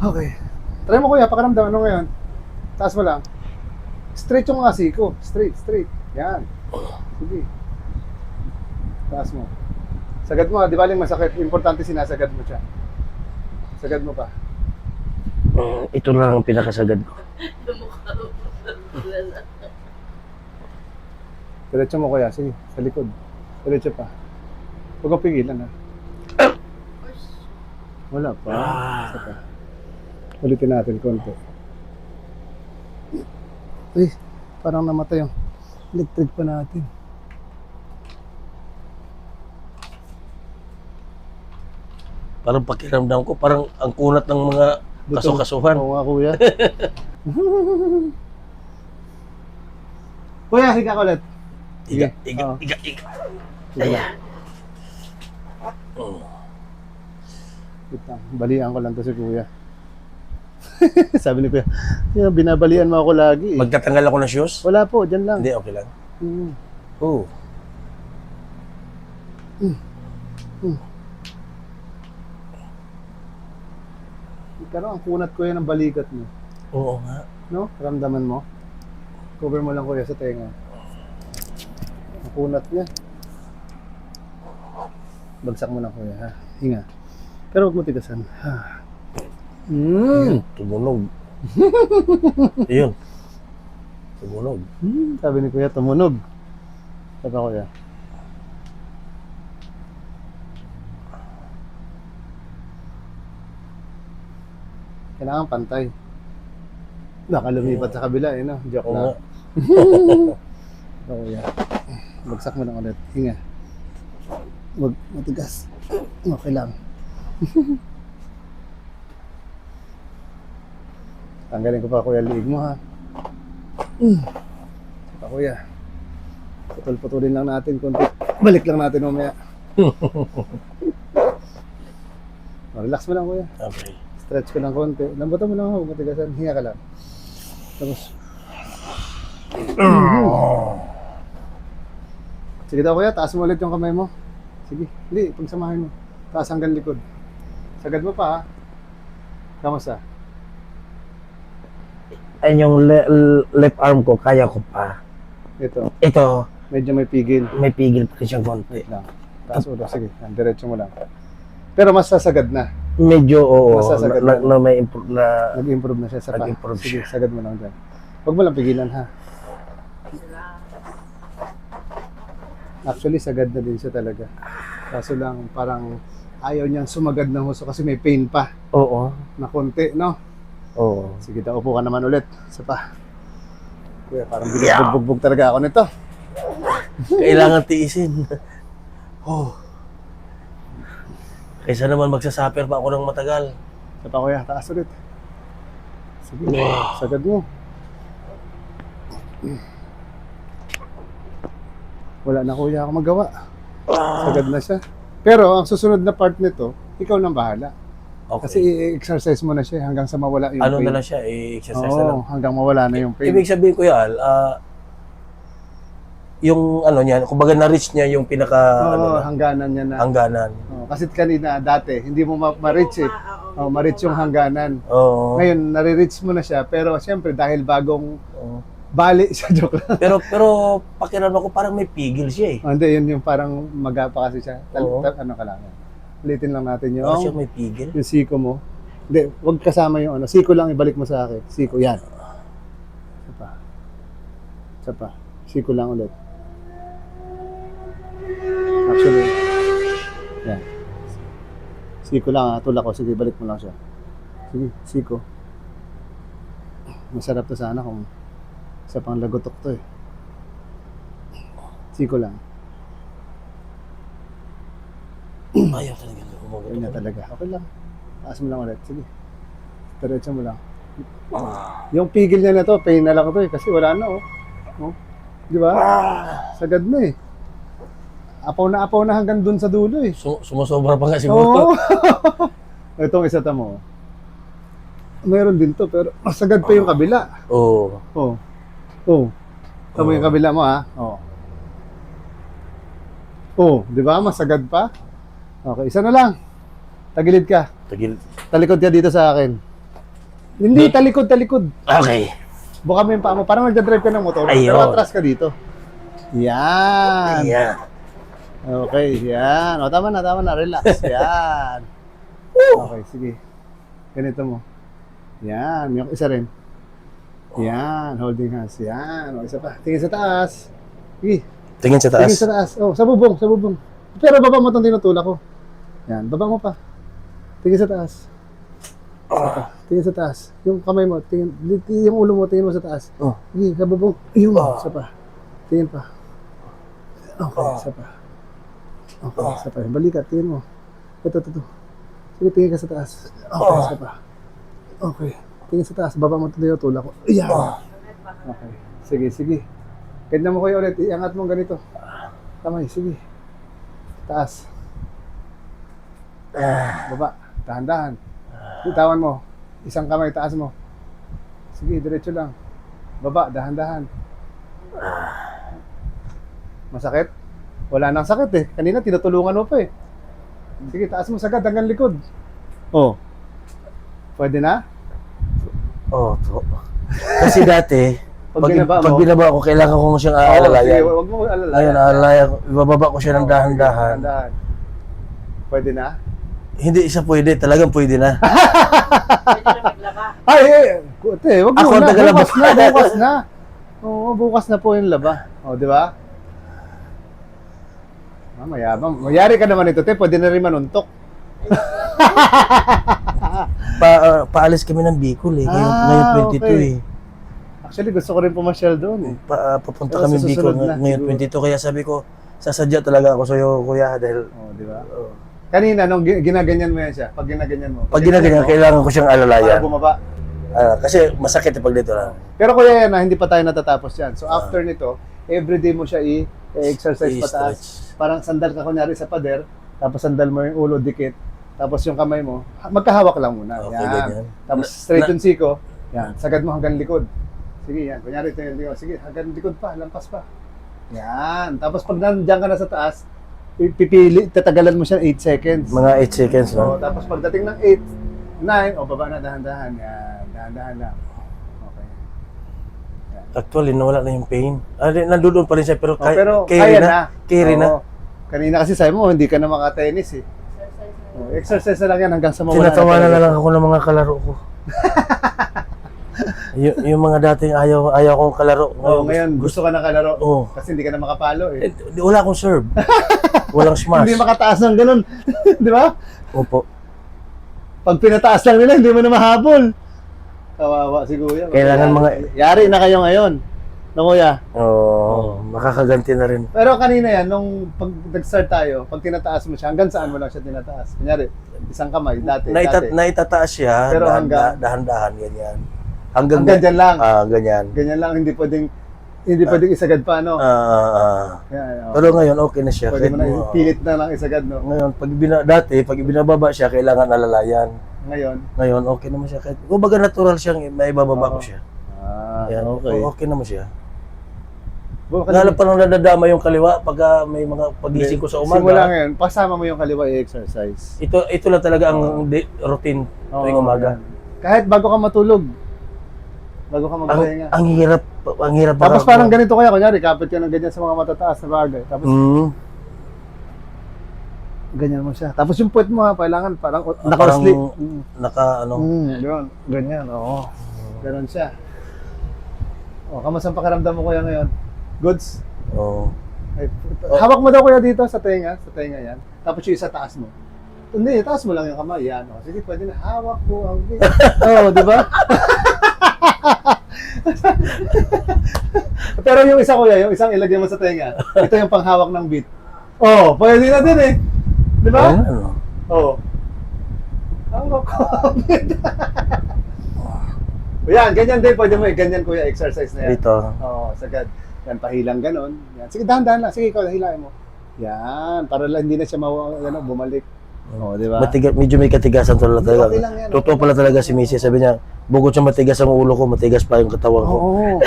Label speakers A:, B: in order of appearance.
A: Okay. Try mo kuya, pakaramdam. Ano ngayon? Taas mo lang. Straight yung mga siko. Straight, straight. Yan. Sige. Taas mo. Sagad mo, di baling masakit. Importante sinasagad mo siya. Sagad mo pa.
B: Ito lang ang pinakasagad ko.
A: Diretso mo kuya. Sige, sa likod. Diretso pa. Huwag kang pigilan ha. Wala pa. Isa pa. Ulitin natin konti. Uy, parang namatay yung electric pa natin.
B: Parang pakiramdam ko, parang ang kunat ng mga kasukasuhan.
A: Oo nga kuya. Kuya, higa ka ulit.
B: Iga.
A: Oo.
B: Ayan.
A: Wait lang, balian ko lang to si kuya. Sabi ni kuya, binabalian mo ako lagi.
B: Magtatanggal ako ng shoes?
A: Wala po, dyan lang.
B: Hindi, okay lang.
A: Mm.
B: Oh.
A: Pero ang kunat kuya ng balikat mo.
B: Oo nga.
A: No? Ramdaman mo? Cover mo lang kuya sa tenga. Ang kunat niya. Bagsak mo na kuya ha. Hinga. Pero huwag mo tigasan. Ha.
B: Tumunog. Ayun. Tumunog.
A: Sabi ni kuya, tumunog. Sabi ko kuya. Kailangan pantay. Baka lumipat sa kabila eh no? Joke
B: Oo nga.
A: lang. Sabi kuya. Bagsak mo lang ulit. Hinga. Huwag matigas. Okay lang. Tanggalin ko pa kuya liig mo ha. Saka kuya. Putol-putulin lang natin konti. Balik lang natin mamaya. Relax mo lang kuya.
B: Okay.
A: Stretch ko lang konti. Lambutan mo lang ha. Huwag matigasan. Hinga ka lang. Tapos. Sige daw kuya. Taas mo ulit yung kamay mo. Sige. Hindi. Pagsamahin mo. Taas hanggang likod. Sagad mo pa ha. Kamusta?
B: Ayun yung left arm ko, kaya ko pa.
A: Ito.
B: Ito,
A: Medyo may pigil.
B: may pigil pa siyang konti.
A: Wait lang. Taas ulo. Sige. Diretso mo lang. Pero mas sasagad na.
B: Medyo, oo,
A: Masasagad
B: na may improve na.
A: Nag-improve na siya sa pa.
B: Nag-improve
A: Sige,
B: siya.
A: sagad mo lang dyan. Huwag mo lang pigilan ha. Actually, sagad na din siya talaga. Kaso lang, parang ayaw niyang sumagad ng husto kasi may pain pa
B: Oo.
A: na konti, no?
B: Oo.
A: Sige, upo ka naman ulit. Isa pa. Kuya, parang binugbog talaga ako nito.
B: Kailangan tiisin. Oh. Kaysa naman magsasuffer pa ako ng matagal.
A: Isa pa kuya, taas ulit. Sige, sagad mo. Wala na kuya ako magawa. Sagad na siya. Pero ang susunod na part nito, ikaw nang bahala. Kasi
B: Okay.
A: i-exercise mo na siya hanggang sa mawala yung
B: Ano
A: pain.
B: na lang siya, i-exercise na lang.
A: Oo, hanggang mawala na yung pain.
B: Ibig sabihin ko yan, yung ano niya, kumbaga na-reach niya yung pinaka
A: Oo, hangganan niya na.
B: hangganan.
A: Oo, kasi kanina, dati, hindi mo ma-reach eh. Oh, ma-reach yung hangganan.
B: Oo.
A: Ngayon, nare-reach mo na siya. Pero siyempre, dahil bagong
B: Oo.
A: bali sa joke lang.
B: Pero pakiramdam ko parang may pigil siya eh.
A: Oh, hindi, yun yung parang magapa kasi siya.
B: Oo.
A: Ano ka lang. Ulitin lang natin
B: Parang siya
A: yung,
B: may pigil.
A: yung siko mo. Hindi, wag kasama yung ano. Siko lang, ibalik mo sa akin. Siko, yan. Isa pa. Isa pa. Siko lang ulit. Actually, yan. Siko lang ha, tulak ko. Sige, balik mo lang siya. Sige, siko. Masarap to sana kung isa pang lagotok to eh. Siko lang.
B: Ayaw talaga.
A: Yun na talaga. Okay lang. Taas mo lang ulit. Sige. Diretso mo lang. Yung pigil niya na to, pain na lang to eh. Kasi wala na oh. Oh. Di ba? Sagad na eh. Apaw na hanggang dun sa dulo eh.
B: Sumusobra pa nga siguro.
A: Oo. Itong isa tamo. Meron din to pero masagad pa yung kabila.
B: Oo.
A: Oh. Oh. Tamo yung kabila mo ha. Oh. Oh, di ba? Masagad pa. Okay, isa na lang. Tagilid ka.
B: Tagil.
A: Talikod ka dito sa akin. Hindi, talikod, talikod.
B: Okay.
A: Buka mo yung paa mo. Parang nagdadrive ka ng motor.
B: Ayun.
A: Pero atras ka dito. Yan.
B: Ayan.
A: Okay, yan. O, tama na, tama na. Relax. Yan. Okay, sige. Ganito mo. Yan. Yung isa rin. Yan. Holding hands. Yan. O, isa pa. Tingin sa taas. Sige.
B: Tingin sa
A: Tingin
B: taas.
A: sa taas. Oh, sa bubong, sa bubong. Pero baba mo itong tinutulak ko. Yan. Baba mo pa. Tingin sa taas. Isa pa. Tingin sa taas. Yung kamay mo, tingin, yung ulo mo, tingin mo sa taas.
B: Oh.
A: Sige, sa bubong. Yun. Isa pa. Tingin pa. Okay, isa pa. Okay, isa pa. Balikat, tingin mo. Ito. Sige, tingin ka sa taas. Okay, isa pa. Okay. Tingin sa taas. Baba mo ito yung tulak ko. Yan. Okay. Sige. Ganyan mo kayo ulit. Iangat mo ganito. Kamay, sige. Taas. Baba. Dahan-dahan. Bitawan mo. Isang kamay, taas mo. Sige, diretso lang. Baba, dahan-dahan. Masakit? Wala nang sakit eh. Kanina tinutulungan mo pa eh. Sige, taas mo sagad hanggang likod. Oh. Pwede na?
B: Oh, to. Kasi dati,
A: Pag binaba mo?
B: pag binaba ko, kailangan ko siyang
A: Sige,
B: aalalayan.
A: huwag mo alalayan.
B: Ngayon, aalalayan ko. Ibababa ko siya ng dahan-dahan.
A: Dahan-dahan. Pwede na?
B: Hindi siya pwede. Talagang pwede na.
A: Ay, kute, wag
B: Ako
A: mo
B: ang
A: na.
B: tagalaba.
A: Bukas na. Oo, bukas na po yung laba. O, di ba? Mayabang. Mayari ka naman ito, te. Pwede na rin manuntok.
B: Paalis kami ng Bicol eh. Ngayon 22
A: okay.
B: eh.
A: Actually, gusto ko rin pumasyal doon eh.
B: Papunta
A: Pero
B: kami
A: sa
B: Bicol
A: susunod na,
B: ngayon
A: siguro.
B: 22. Kaya sabi ko, sasadya talaga ako sa'yo, kuya. Dahil
A: O, di ba? Kanina, nung ginaganyan mo yan siya, pag ginaganyan mo.
B: pag ginaganyan, kailangan ko siyang
A: Para
B: alalayan.
A: bumaba.
B: Kasi masakit pag dito na.
A: Pero kuya yan, hindi pa tayo natatapos yan. So after nito, everyday mo siya i-exercise pataas.
B: I-stretch.
A: Parang sandal ka kunyari sa pader, tapos sandal mo yung ulo dikit, tapos yung kamay mo, magkahawak lang muna.
B: Okay,
A: Yan.
B: ganyan.
A: Tapos straight yung siko, yan. Sagad mo hanggang likod. Sige, yan. Kunyari ito yung likod. Sige, hanggang likod pa, lampas pa. Yan. Tapos pag nandiyan ka na sa taas, pipili, tatagalan mo siya 8 seconds.
B: Mga 8 seconds
A: So,
B: no?
A: tapos pagdating ng 8, 9, o baba na dahan-dahan. Yan, dahan-dahan lang. Okay.
B: Actually, nawala na yung pain. Nandoon pa rin siya, pero,
A: Pero
B: carry
A: kaya na.
B: Carry na.
A: Oo. Kanina kasi sabi mo, hindi ka na makatennis eh. Exercise na lang yan hanggang sa mawala
B: Tinatawanan na
A: talaga.
B: lang ako ng mga kalaro ko. yung mga dating ayaw kong kalaro.
A: Ngayon gusto ka na kalaro.
B: Oo.
A: Kasi hindi ka na makapalo eh.
B: Wala akong serve. Walang smash.
A: Hindi makataas ng ganun. Di ba?
B: Opo.
A: Pag pinataas lang nila, hindi mo na mahabol. Kawawa si Kuya.
B: Kailangan
A: Yari na kayo ngayon. No, Kuya?
B: Oo. Makakaganti na rin.
A: Pero kanina yan, nung pag nag-start tayo, pag tinataas mo siya, hanggang saan mo lang siya tinataas? Kunyari, isang kamay, dati.
B: Naitataas siya,
A: Pero hanggang-
B: dahan-dahan, ganyan.
A: Hanggang dyan lang.
B: Ganyan.
A: Ganyan lang, hindi pwedeng isagad pa, no? Yan, okay.
B: Pero ngayon, okay na siya.
A: Pwede mo na,
B: Kahit
A: pilit na lang isagad, no?
B: ngayon, dati, pag ibinababa siya, kailangan alalayan.
A: Ngayon.
B: Ngayon, okay naman siya. Kahit, kumbaga natural siyang may bababa ko
A: Oo.
B: siya.
A: Yan, okay.
B: Okay naman siya.
A: Bo,
B: Lalo pa nang nadadama yung kaliwa pag may mga pagising ko sa umaga.
A: Simula ngayon, pasama mo yung kaliwa i-exercise.
B: Ito lang talaga ang routine tuwing umaga.
A: yan. Kahit bago ka matulog. Bago ka magpahinga.
B: Ang hirap
A: Tapos parang ganito kaya, kunyari, kapit ka ng ganyan sa mga matataas na bagay. Tapos, ganyan mo siya. Tapos yung puwet mo ha, kailangan parang naka-sleep. Yun, ganyan, oo. Ganon siya. Kamusta ang pakiramdam mo kuya ngayon? Goods?
B: Oo.
A: Hawak mo daw kuya dito sa tenga yan. Tapos yung isa taas mo. Hindi, taas mo lang yung kamay, yan. Sige, pwede na, hawak po ang beat. Oo, di ba? Pero yung isa kuya, yung isang ilagay mo sa tenga, ito yung panghawak ng beat. Pwede na din eh. Di ba? Hawak ko ang beat. Yan, ganyan din, pwede mo ganyan kuya, exercise na yan.
B: Dito.
A: Sagad. Yan, pahilang ganon. Yan. Sige, dahan-dahan lang. Sige, ikaw, hilahin mo. Yan, para lang hindi na siya bumalik. Di ba?
B: Medyo may katigasan talaga.
A: Okay lang yan.
B: Totoo pala talaga si Missy. Sabi niya, bukod siya matigas ang ulo ko, matigas pa yung katawan ko.
A: Oo.